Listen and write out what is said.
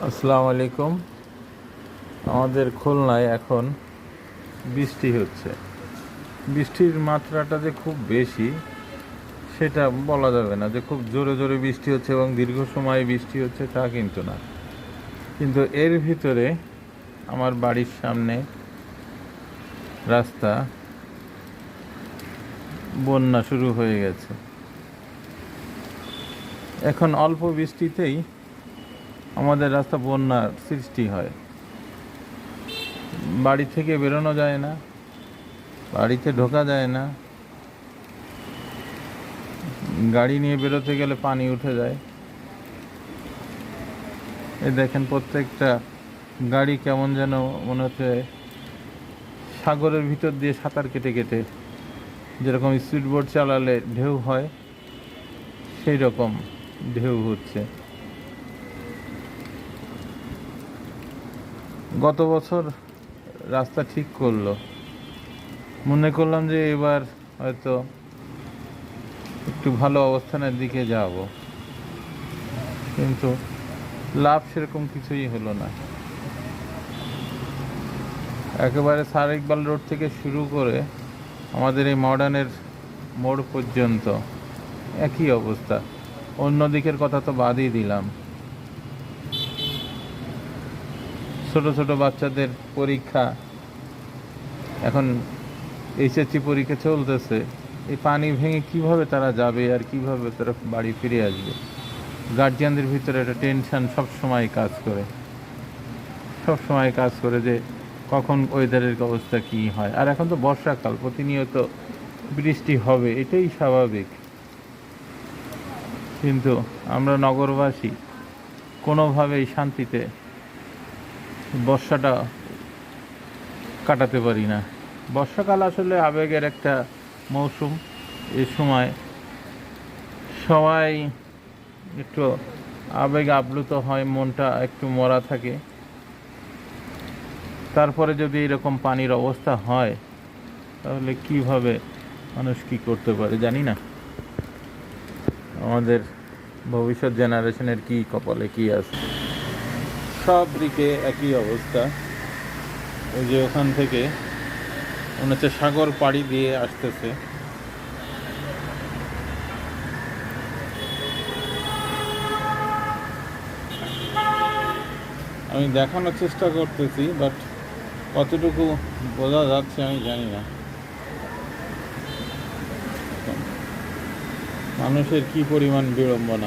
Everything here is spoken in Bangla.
আসসালামু আলাইকুম। আমাদের খুলনায় এখন বৃষ্টি হচ্ছে। বৃষ্টির মাত্রাটা যে খুব বেশি সেটা বলা যাবে না, যে খুব জোরে জোরে বৃষ্টি হচ্ছে এবং দীর্ঘ সময় বৃষ্টি হচ্ছে তা কিন্তু না। কিন্তু এর ভিতরে আমার বাড়ির সামনে রাস্তা বন্যা শুরু হয়ে গেছে। এখন অল্প বৃষ্টিতেই আমাদের রাস্তা বন্যার সৃষ্টি হয়। বাড়ি থেকে বেরোনো যায় না, বাড়িতে ঢোকা যায় না, গাড়ি নিয়ে বেরোতে গেলে পানি উঠে যায়। এই দেখেন, প্রত্যেকটা গাড়ি কেমন যেন মনে হচ্ছে সাগরের ভিতর দিয়ে সাঁতার কেটে কেটে, যেরকম স্পিডবোট চালালে ঢেউ হয় সেই রকম ঢেউ হচ্ছে। গত বছর রাস্তা ঠিক করলো, মনে করলাম যে এবার হয়তো একটু ভালো অবস্থানের দিকে যাব, কিন্তু লাভ সেরকম কিছুই হলো না। একেবারে স্যার ইকবাল রোড থেকে শুরু করে আমাদের এই মডার্নের মোড় পর্যন্ত একই অবস্থা। অন্য দিকের কথা তো বাদই দিলাম। ছোট ছোট বাচ্চাদের পরীক্ষা, এখন এইচএসসি পরীক্ষা চলতেছে। এই পানি ভেঙে কিভাবে তারা যাবে আর কিভাবে তারা বাড়ি ফিরে আসবে? গার্জিয়ানদের ভিতরে একটা টেনশন সবসময় কাজ করে যে কখন ওয়েদারের অবস্থা কী হয়। আর এখন তো বর্ষাকাল, প্রতিনিয়ত বৃষ্টি হবে, এটাই স্বাভাবিক। কিন্তু আমরা নগরবাসী কোনোভাবেই শান্তিতে বর্ষাটা কাটাতে পারি না। বর্ষাকাল আসলে আবেগের একটা মৌসুম। এ সময় সবাই একটু আবেগ আপ্লুত হয়, মনটা একটু মরা থাকে। তারপরে যদি এরকম পানির অবস্থা হয় তাহলে কিভাবে মানুষ কী করতে পারে জানি না। আমাদের ভবিষ্যৎ জেনারেশনের কি কপালে কি আছে। সব দিকে একই অবস্থা। ওই যে ওখান থেকে মনে হচ্ছে সাগর পাড়ি দিয়ে আসতেছে। আমি দেখানোর চেষ্টা করতেছি, বাট কতটুকু বোঝা যাচ্ছে আমি জানি না। মানুষের কি পরিমাণ বিড়ম্বনা।